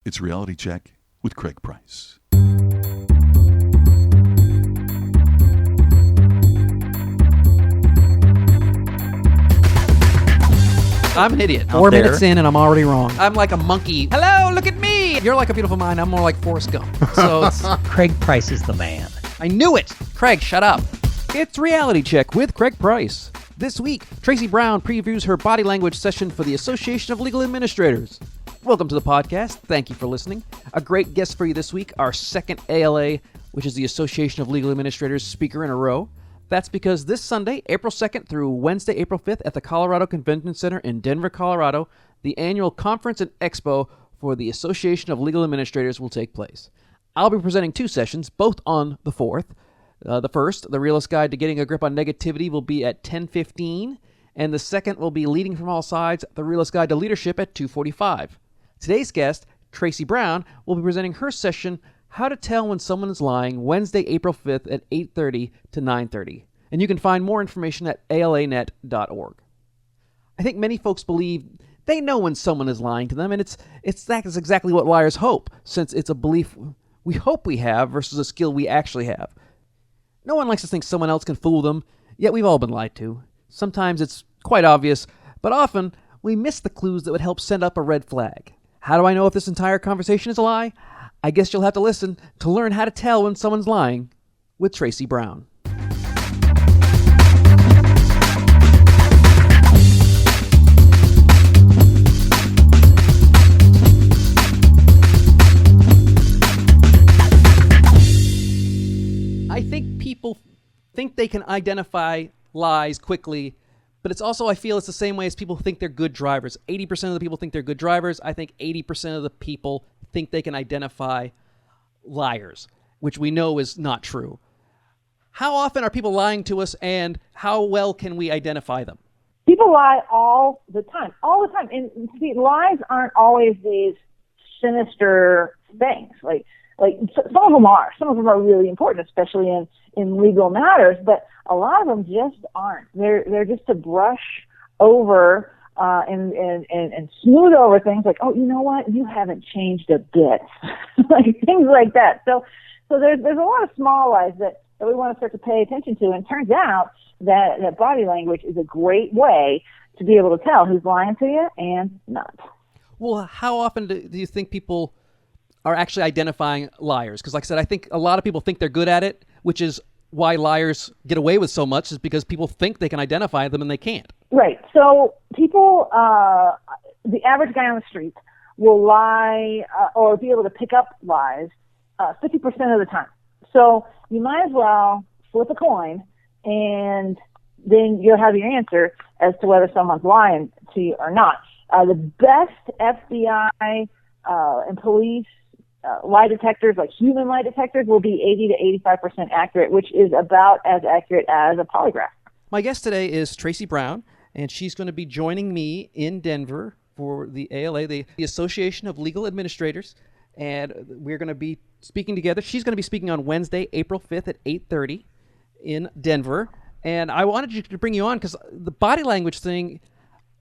It's Reality Check with Craig Price. I'm an idiot. 4 minutes in and I'm already wrong. I'm like a monkey. Hello, look at me. You're like a beautiful mind. I'm more like Forrest Gump. So it's, Craig Price is the man. I knew it. Craig, shut up. it's Reality Check with Craig Price. This week, Traci Brown previews her body language session for the Association of Legal Administrators. Welcome to the podcast. Thank you for listening. A great guest for you this week, our second ALA, which is the Association of Legal Administrators speaker in a row. That's because this Sunday, April 2nd through Wednesday, April 5th at the Colorado Convention Center in Denver, Colorado, the annual conference and expo for the Association of Legal Administrators will take place. I'll be presenting two sessions, both on the 4th. The first, The Realist Guide to Getting a Grip on Negativity, will be at 10:15, and the second will be Leading from All Sides, The Realist Guide to Leadership at 2:45. Today's guest, Traci Brown, will be presenting her session, How to Tell When Someone is Lying, Wednesday, April 5th at 8:30 to 9:30. And you can find more information at alanet.org. I think many folks believe they know when someone is lying to them, and that is exactly what liars hope, since it's a belief we hope we have versus a skill we actually have. No one likes to think someone else can fool them, yet we've all been lied to. Sometimes it's quite obvious, but often we miss the clues that would help send up a red flag. How do I know if this entire conversation is a lie? I guess you'll have to listen to learn how to tell when someone's lying with Traci Brown. I think people think they can identify lies quickly, but it's also, I feel it's the same way as people think they're good drivers. 80% of the people think they're good drivers. I think 80% of the people think they can identify liars, which we know is not true. How often are people lying to us, and how well can we identify them? People lie all the time. And see, lies aren't always these sinister things. Like some of them are. Some of them are really important, especially in legal matters. But a lot of them just aren't. They're just to brush over and smooth over things like, oh, you know what? You haven't changed a bit, like things like that. So there's a lot of small lies that we want to start to pay attention to. And it turns out that body language is a great way to be able to tell who's lying to you and not. Well, how often do you think people are actually identifying liars? Because like I said, I think a lot of people think they're good at it, which is why liars get away with so much, is because people think they can identify them and they can't. Right. So people, the average guy on the street will lie or be able to pick up lies 50% of the time. So you might as well flip a coin and then you'll have your answer as to whether someone's lying to you or not. The best FBI and police lie detectors, like human lie detectors, will be 80 to 85% accurate, which is about as accurate as a polygraph. My guest today is Traci Brown, and she's going to be joining me in Denver for the ALA, the Association of Legal Administrators, and we're going to be speaking together. She's going to be speaking on Wednesday, April 5th at 8:30 in Denver, and I wanted to bring you on because the body language thing,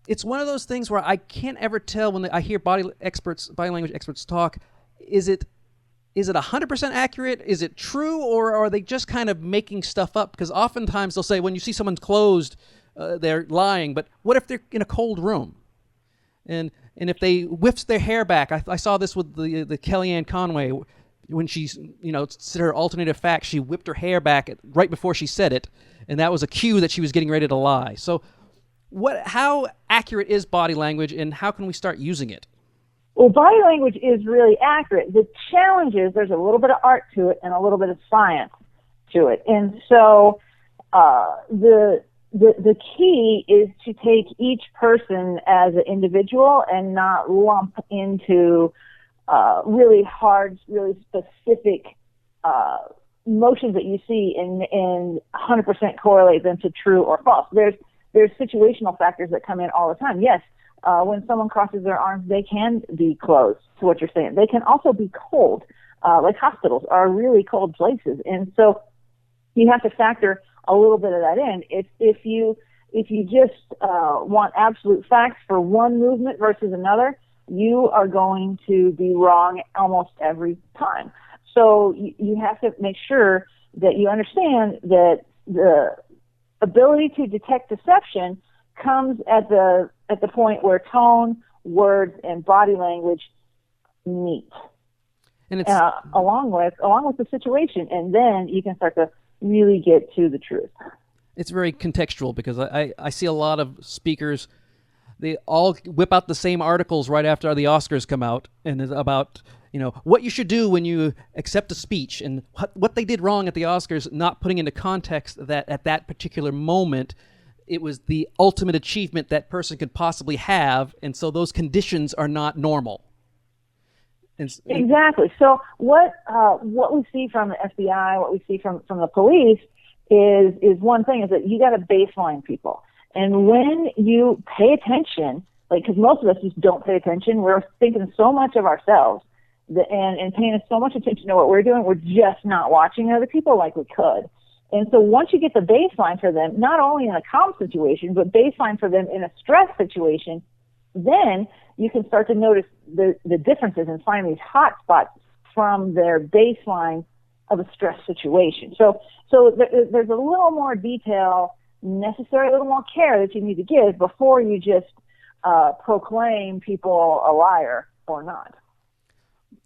it's one of those things where I can't ever tell when I hear body language experts talk. Is it 100% accurate? Is it true, or are they just kind of making stuff up? Because oftentimes they'll say when you see someone's closed, they're lying. But what if they're in a cold room, and if they whipped their hair back? I saw this with the Kellyanne Conway when she said her alternative facts. She whipped her hair back right before she said it, and that was a cue that she was getting ready to lie. So, how accurate is body language, and how can we start using it? Well, body language is really accurate. The challenge is there's a little bit of art to it and a little bit of science to it. And so the key is to take each person as an individual and not lump into really hard, really specific motions that you see and 100% correlate them to true or false. There's situational factors that come in all the time. Yes, when someone crosses their arms, they can be closed to what you're saying. They can also be cold. Like hospitals are really cold places. And so you have to factor a little bit of that in. If you just want absolute facts for one movement versus another, you are going to be wrong almost every time. So you have to make sure that you understand that the ability to detect deception comes at the point where tone, words, and body language meet, And it's along with the situation, and then you can start to really get to the truth. it's very contextual because I see a lot of speakers. They all whip out the same articles right after the Oscars come out, and it's about what you should do when you accept a speech and what they did wrong at the Oscars, not putting into context that at that particular moment it was the ultimate achievement that person could possibly have, and so those conditions are not normal. Exactly. So what we see from the FBI, what we see from the police is one thing is that you got to baseline people. And when you pay attention, because most of us just don't pay attention, we're thinking so much of ourselves and paying so much attention to what we're doing, we're just not watching other people like we could. And so once you get the baseline for them, not only in a calm situation, but baseline for them in a stress situation, then you can start to notice the differences and find these hot spots from their baseline of a stress situation. So there's a little more detail necessary, a little more care that you need to give before you just proclaim people a liar or not.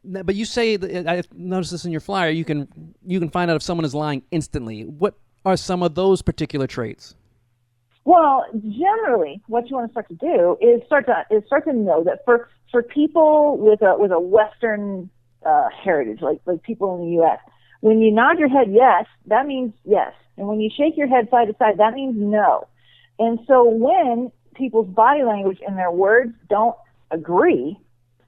But you say that, I've noticed this in your flyer, you can find out if someone is lying instantly. What are some of those particular traits? Well, generally, what you want to start to do is start to know that for people with a Western heritage, like people in the U.S., when you nod your head yes, that means yes, and when you shake your head side to side, that means no. And so when people's body language and their words don't agree,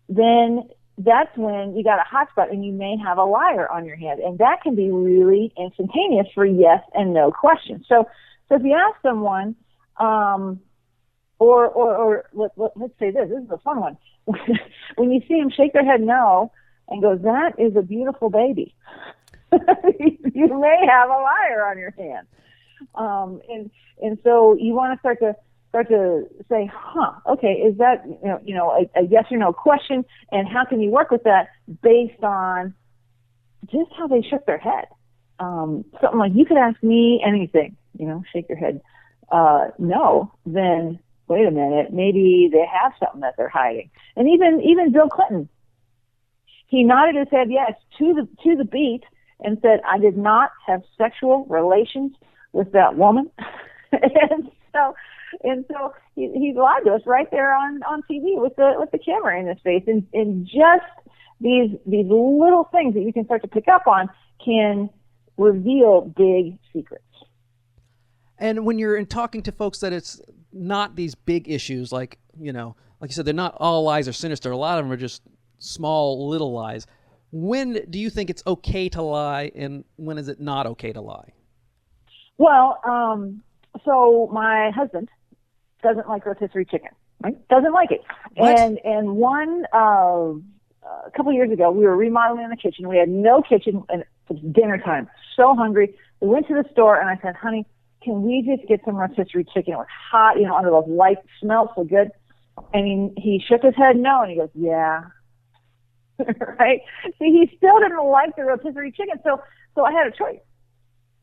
then that's when you got a hot spot and you may have a liar on your hand, and that can be really instantaneous for yes and no questions. So if you ask someone, or let's say this is a fun one. When you see them shake their head no and goes, that is a beautiful baby, you may have a liar on your hand. And so you want to start to say, okay, is that a yes or no question, and how can you work with that based on just how they shook their head? Something like, you could ask me anything, shake your head no, then wait a minute, maybe they have something that they're hiding. And even Bill Clinton, he nodded his head yes to the beat and said, I did not have sexual relations with that woman. and so he lied to us right there on TV with the camera in his face. And just these little things that you can start to pick up on can reveal big secrets. And when you're talking to folks that it's not these big issues, like you said, they're not all lies are sinister. A lot of them are just small little lies. When do you think it's okay to lie, and when is it not okay to lie? Well, so my husband doesn't like rotisserie chicken, right? Doesn't like it. What? And a couple years ago, we were remodeling the kitchen. We had no kitchen, and it was dinner time. So hungry. We went to the store, and I said, honey, can we just get some rotisserie chicken? It was hot, under those lights, smelled so good. And he shook his head no, and he goes, yeah. Right? See, he still didn't like the rotisserie chicken, so I had a choice.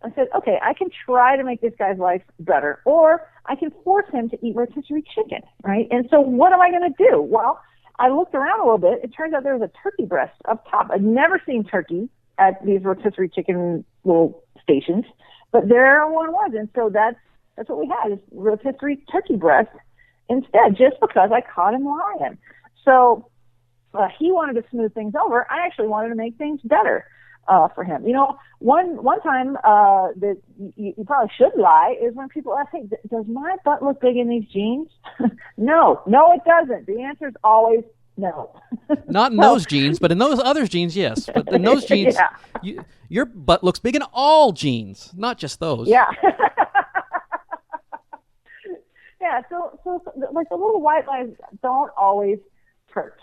I said, okay, I can try to make this guy's life better, or I can force him to eat rotisserie chicken, right? And so what am I going to do? Well, I looked around a little bit. It turns out there was a turkey breast up top. I'd never seen turkey at these rotisserie chicken little stations, but there one was. And so that's what we had, is rotisserie turkey breast instead, just because I caught him lying. So he wanted to smooth things over. I actually wanted to make things better for him. One time that you probably should lie is when people ask, hey, does my butt look big in these jeans? No, it doesn't. The answer is always no. Not in those jeans, but in those other jeans, yes. But in those jeans, yeah. Your butt looks big in all jeans, not just those. Yeah. Yeah, so like the little white lies don't always hurt.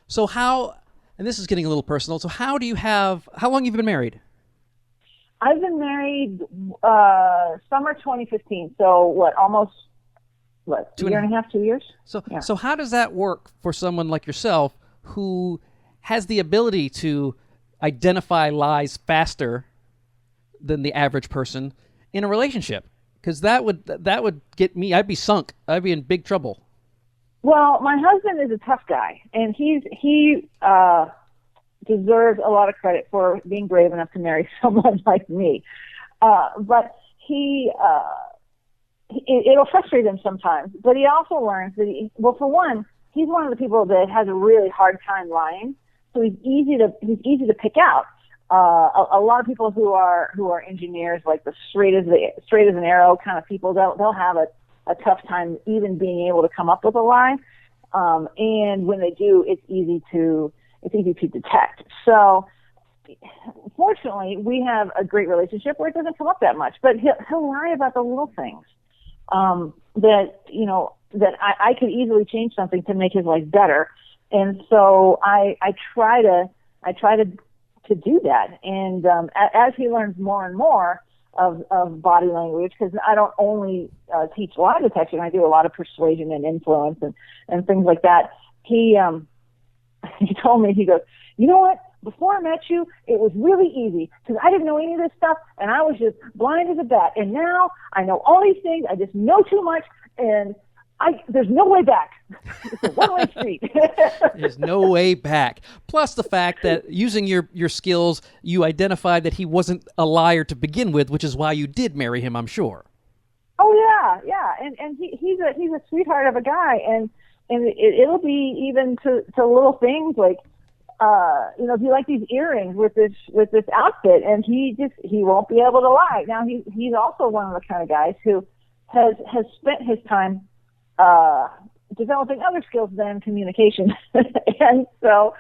So how, and this is getting a little personal, so how long have you been married? I've been married summer 2015, so almost what, Two a and year a- and a half, 2 years. So, Yeah. so how does that work for someone like yourself who has the ability to identify lies faster than the average person in a relationship? Because that would get me. I'd be sunk. I'd be in big trouble. Well, my husband is a tough guy, and he deserves a lot of credit for being brave enough to marry someone like me. But it'll frustrate him sometimes. But he also learns that for one, he's one of the people that has a really hard time lying. So he's easy to pick out. A lot of people who are engineers, like the straight as an arrow kind of people, they'll have a tough time even being able to come up with a lie. And when they do, it's easy to detect. So fortunately, we have a great relationship where it doesn't come up that much. But he'll lie about the little things that I could easily change something to make his life better. And so I try to do that. And as he learns more and more of body language, because I don't only teach lie detection, I do a lot of persuasion and influence and things like that. He told me, he goes, you know what? Before I met you, it was really easy because I didn't know any of this stuff and I was just blind as a bat. And now I know all these things. I just know too much and there's no way back. It's a one-way street. There's no way back. Plus the fact that using your skills, you identified that he wasn't a liar to begin with, which is why you did marry him, I'm sure. Oh yeah. And he's a sweetheart of a guy, and it'll be even to little things like if you like these earrings with this outfit, and he won't be able to lie. Now he's also one of the kind of guys who has spent his time developing other skills than communication. And so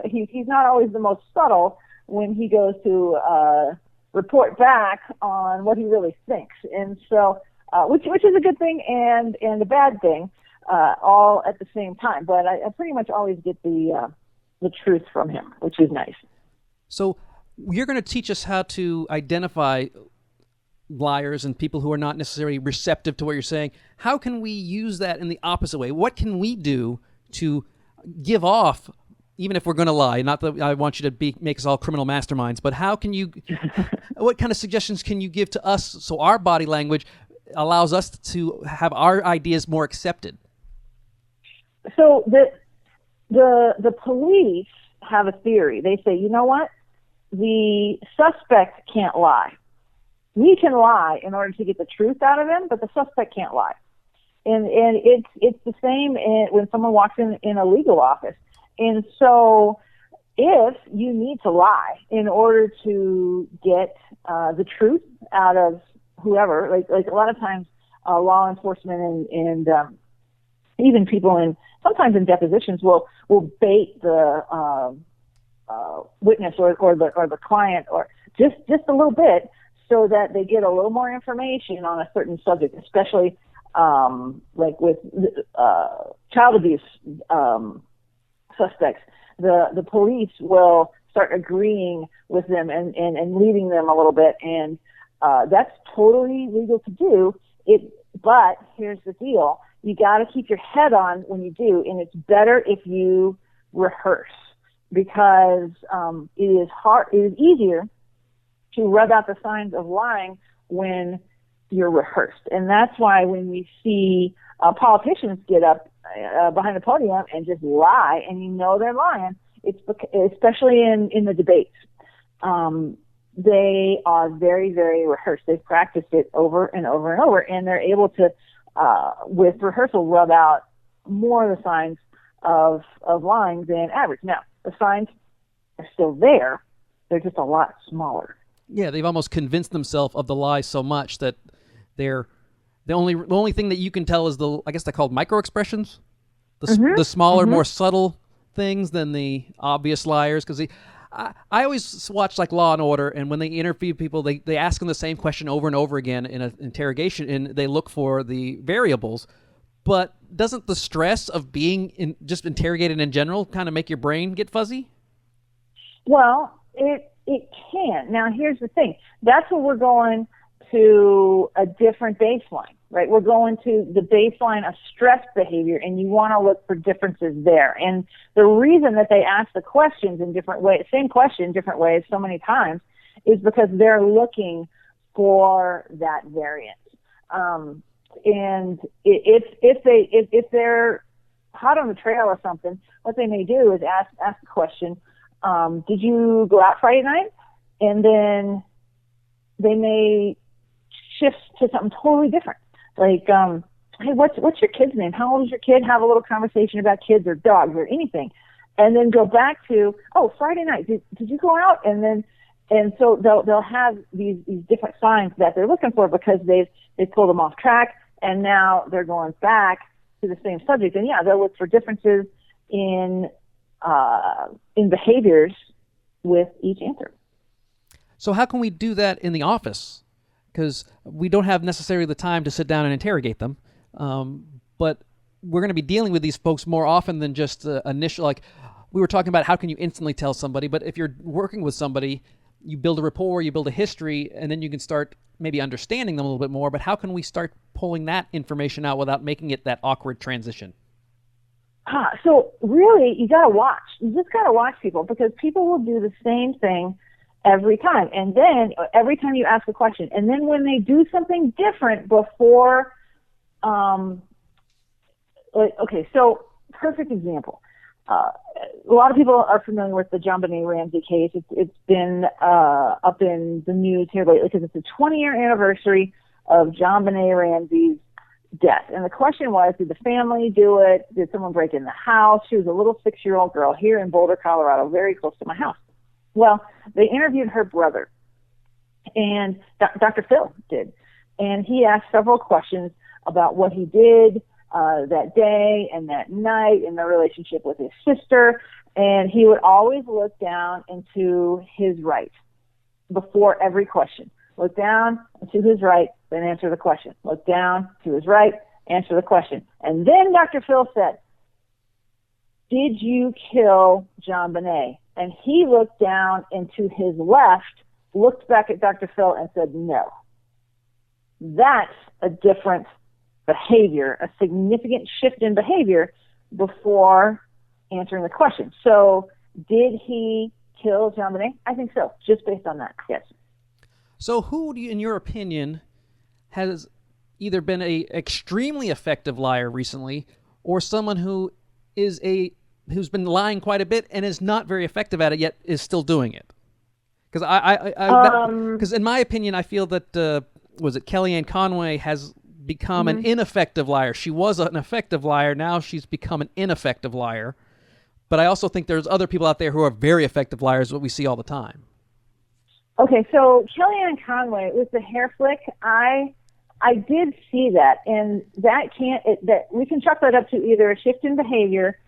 he's not always the most subtle when he goes to report back on what he really thinks. And so which is a good thing and a bad thing all at the same time. But I pretty much always get the truth from him, which is nice. So you're going to teach us how to identify liars and people who are not necessarily receptive to what you're saying. How can we use that in the opposite way? What can we do to give off, even if we're going to lie? Not that I want you to make us all criminal masterminds, but how can you? What kind of suggestions can you give to us so our body language allows us to have our ideas more accepted? So the police have a theory. They say, you know what? The suspect can't lie. We can lie in order to get the truth out of him, but the suspect can't lie. And it's the same when someone walks in a legal office. And so if you need to lie in order to get the truth out of whoever, like a lot of times law enforcement and even people sometimes in depositions will bait the witness or the client or just a little bit, so that they get a little more information on a certain subject, especially like with child abuse suspects. The police will start agreeing with them and leading them a little bit, and that's totally legal to do. But here's the deal. You got to keep your head on when you do, and it's better if you rehearse, because it is easier to rub out the signs of lying when you're rehearsed. And that's why when we see politicians get up behind the podium and just lie, and you know they're lying, it's especially in the debates. They are very, very rehearsed. They've practiced it over and over and over, and they're able to, with rehearsal, rub out more of the signs of lying than average. Now, the signs are still there. They're just a lot smaller. Yeah, they've almost convinced themselves of the lie so much that they're the only thing that you can tell is I guess they're called microexpressions, the smaller, more subtle things than the obvious liars. Because I always watch like Law and Order, and when they interview people, they ask them the same question over and over again in an interrogation, and they look for the variables. But doesn't the stress of being just interrogated in general kind of make your brain get fuzzy? Well, it can. Now, here's the thing. That's where we're going to a different baseline. right? We're going to the baseline of stress behavior, and you want to look for differences there. And the reason that they ask the questions in different ways, same question, different ways so many times, is because they're looking for that variance. And if they're hot on the trail or something, what they may do is ask the question, did you go out Friday night? And then they may shift to something totally different. Like, hey, what's your kid's name? How old is your kid? Have a little conversation about kids or dogs or anything. And then go back to, oh, Friday night, did you go out? And so they'll have these different signs that they're looking for because they've pulled them off track, and now they're going back to the same subject. And yeah, they'll look for differences in behaviors with each answer. So how can we do that in the office? Because we don't have necessarily the time to sit down and interrogate them, but we're going to be dealing with these folks more often than just initial, like we were talking about how can you instantly tell somebody, but if you're working with somebody, you build a rapport, you build a history, and then you can start maybe understanding them a little bit more, but how can we start pulling that information out without making it that awkward transition? So really, you got to watch. You just got to watch people, because people will do the same thing every time. And then every time you ask a question, and then when they do something different before, okay, so perfect example. A lot of people are familiar with the JonBenet Ramsey case. It's been up in the news here lately because it's the 20-year anniversary of JonBenet Ramsey's death. And the question was, did the family do it? Did someone break in the house? She was a little 6-year-old girl here in Boulder, Colorado, very close to my house. Well, they interviewed her brother, and Dr. Phil did. And he asked several questions about what he did that day and that night in the relationship with his sister. And he would always look down into his right before every question. Look down to his right, then answer the question. Look down to his right, answer the question. And then Dr. Phil said, did you kill JonBenet? And he looked down into his left, looked back at Dr. Phil, and said, no. That's a different behavior, a significant shift in behavior before answering the question. So did he kill JonBenet? I think so, just based on that, yes. So who, in your opinion, has either been a extremely effective liar recently, or someone who is who's been lying quite a bit and is not very effective at it yet is still doing it? Because because in my opinion, I feel that was it Kellyanne Conway has become an ineffective liar. She was an effective liar. Now she's become an ineffective liar. But I also think there's other people out there who are very effective liars, what we see all the time. Okay, so Kellyanne Conway with the hair flick, I did see that, and that we can chalk that up to either a shift in behavior.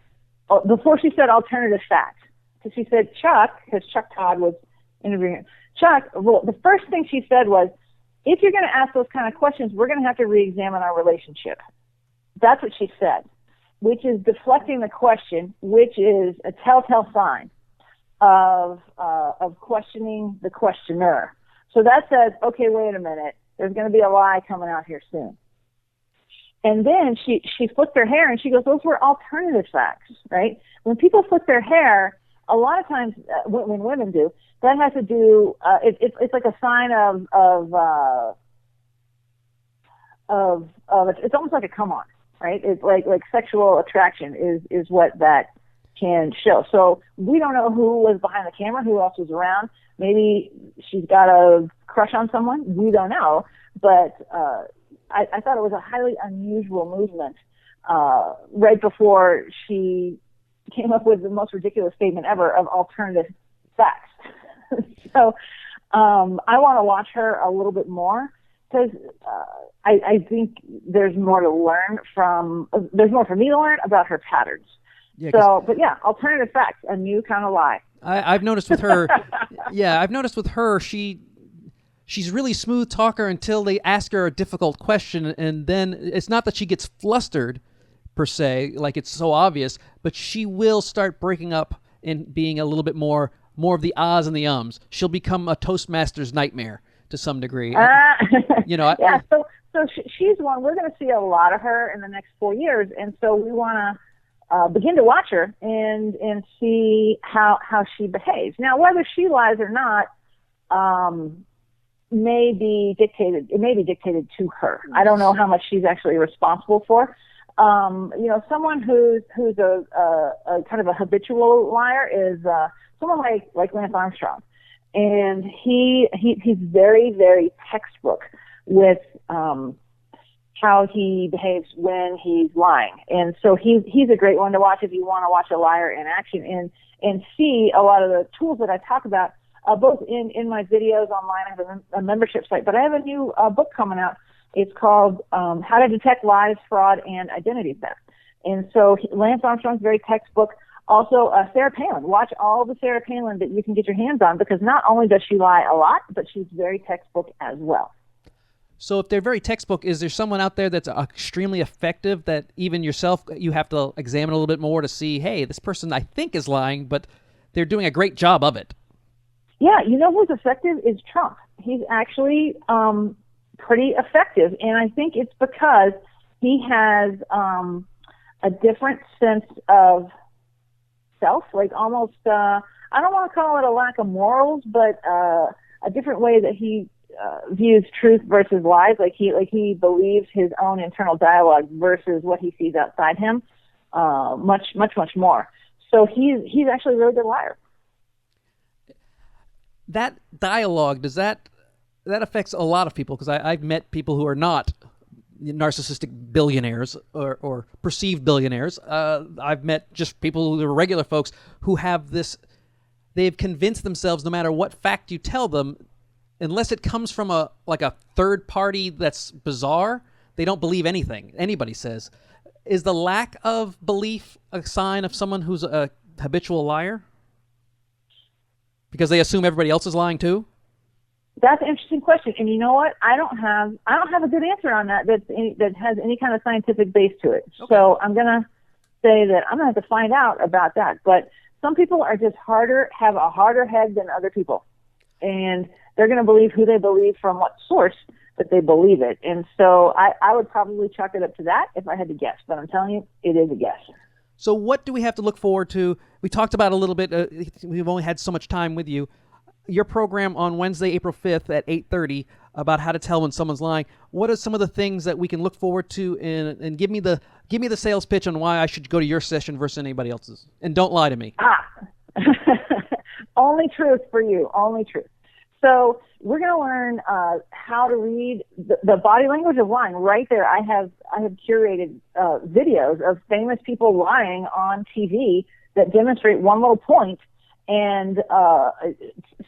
Before she said alternative facts, because she said Chuck, because Chuck Todd was interviewing her. Chuck, well, the first thing she said was, if you're going to ask those kind of questions, we're going to have to re-examine our relationship. That's what she said, which is deflecting the question, which is a telltale sign of questioning the questioner. So that says, okay, wait a minute, there's going to be a lie coming out here soon. And then she flicked her hair and she goes, those were alternative facts, right? When people flick their hair, a lot of times when women do, that has to do, it's like a sign of it's almost like a come on, right? It's like sexual attraction is what that can show. So we don't know who was behind the camera, who else was around. Maybe she's got a crush on someone. We don't know. But I thought it was a highly unusual movement right before she came up with the most ridiculous statement ever of alternative facts. So I want to watch her a little bit more, because I think there's more to learn there's more for me to learn about her patterns. Yeah, but yeah, alternative facts, a new kind of lie. I've noticed with her, she's really smooth talker until they ask her a difficult question, and then it's not that she gets flustered per se, like it's so obvious, but she will start breaking up and being a little bit more of the ahs and the ums. She'll become a Toastmaster's nightmare to some degree. Yeah. So so she's one, we're going to see a lot of her in the next 4 years. And so we want to begin to watch her and see how she behaves. Now, whether she lies or not, may be dictated to her. I don't know how much she's actually responsible for. Someone who's a kind of a habitual liar is someone like Lance Armstrong, and he's very, very textbook with how he behaves when he's lying, and so he's a great one to watch if you want to watch a liar in action and see a lot of the tools that I talk about, both in my videos online. I have a membership site, but I have a new book coming out. It's called How to Detect Lies, Fraud, and Identity Theft. And so Lance Armstrong's very textbook. Also, Sarah Palin. Watch all the Sarah Palin that you can get your hands on, because not only does she lie a lot, but she's very textbook as well. So if they're very textbook, is there someone out there that's extremely effective that even yourself, you have to examine a little bit more to see, hey, this person I think is lying, but they're doing a great job of it? Yeah, you know who's effective is Trump. He's actually pretty effective, and I think it's because he has a different sense of self, like almost, I don't want to call it a lack of morals, but a different way that he views truth versus lies. Like he believes his own internal dialogue versus what he sees outside him, much more. So he's actually a really good liar. That dialogue, that affects a lot of people, because I've met people who are not narcissistic billionaires or perceived billionaires. I've met just people who are regular folks who have this. They've convinced themselves, no matter what fact you tell them, unless it comes from a third party that's bizarre, they don't believe anything anybody says. Is the lack of belief a sign of someone who's a habitual liar? Because they assume everybody else is lying too? That's an interesting question, and you know what? I don't have a good answer on that that has any kind of scientific base to it. Okay. So I'm gonna say that I'm gonna have to find out about that. But some people are just have a harder head than other people, and they're gonna believe who they believe from what source that they believe it. And so I would probably chalk it up to that if I had to guess. But I'm telling you, it is a guess. So what do we have to look forward to? We talked about a little bit. We've only had so much time with you. Your program on Wednesday, April 5th at 8:30 about how to tell when someone's lying. What are some of the things that we can look forward to? And give me the sales pitch on why I should go to your session versus anybody else's. And don't lie to me. Only truth for you. Only truth. So we're going to learn how to read the body language of lying. Right there, I have curated videos of famous people lying on TV that demonstrate one little point and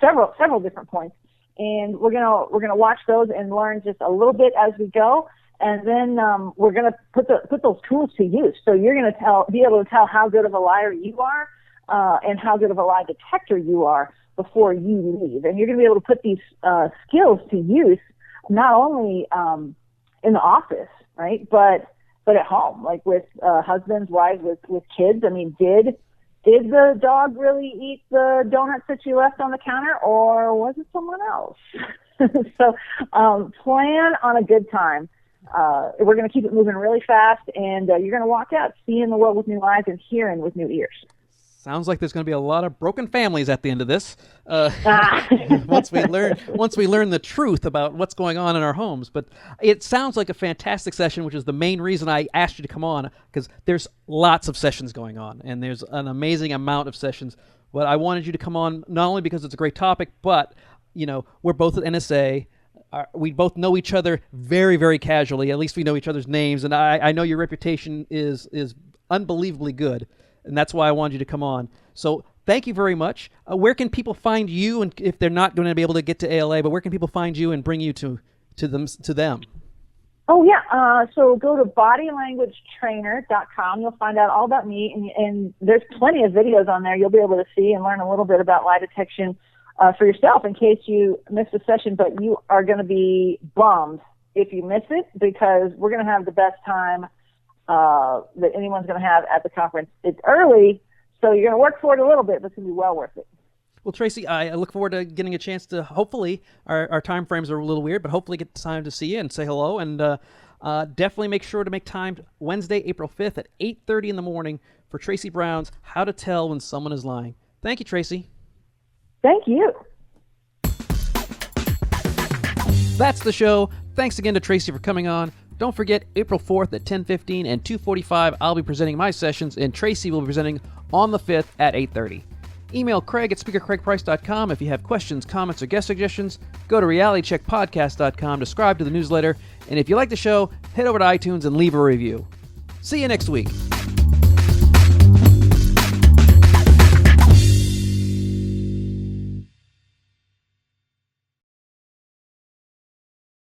several different points. And we're gonna watch those and learn just a little bit as we go. And then we're gonna put those tools to use. So you're gonna be able to tell how good of a liar you are and how good of a lie detector you are before you leave. And you're going to be able to put these skills to use not only in the office, right, but at home, like with husbands, wives, with kids. I mean, did the dog really eat the donuts that you left on the counter, or was it someone else? So plan on a good time. We're going to keep it moving really fast, and you're going to walk out seeing the world with new eyes and hearing with new ears. Sounds like there's going to be a lot of broken families at the end of this. Once we learn the truth about what's going on in our homes. But it sounds like a fantastic session, which is the main reason I asked you to come on, because there's lots of sessions going on, and there's an amazing amount of sessions. But I wanted you to come on not only because it's a great topic, but we're both at NSA. We both know each other very, very casually. At least we know each other's names, and I know your reputation is unbelievably good. And that's why I wanted you to come on. So thank you very much. Where can people find you, and if they're not going to be able to get to ALA, but where can people find you and bring you to them? Oh, yeah. So go to bodylanguagetrainer.com. You'll find out all about me, and there's plenty of videos on there you'll be able to see and learn a little bit about lie detection for yourself in case you missed a session, but you are going to be bummed if you miss it, because we're going to have the best time that anyone's going to have at the conference. It's early, so you're going to work for it a little bit, but it's going to be well worth it. Well, Traci, I look forward to getting a chance to, hopefully, our time frames are a little weird, but hopefully get time to see you and say hello. And definitely make sure to make time Wednesday, April 5th at 8:30 in the morning for Traci Brown's How to Tell When Someone is Lying. Thank you, Traci. Thank you. That's the show. Thanks again to Traci for coming on. Don't forget, April 4th at 10:15 and 2:45, I'll be presenting my sessions, and Traci will be presenting on the 5th at 8:30. Email Craig at speakercraigprice.com if you have questions, comments, or guest suggestions. Go to realitycheckpodcast.com, subscribe to the newsletter, and if you like the show, head over to iTunes and leave a review. See you next week.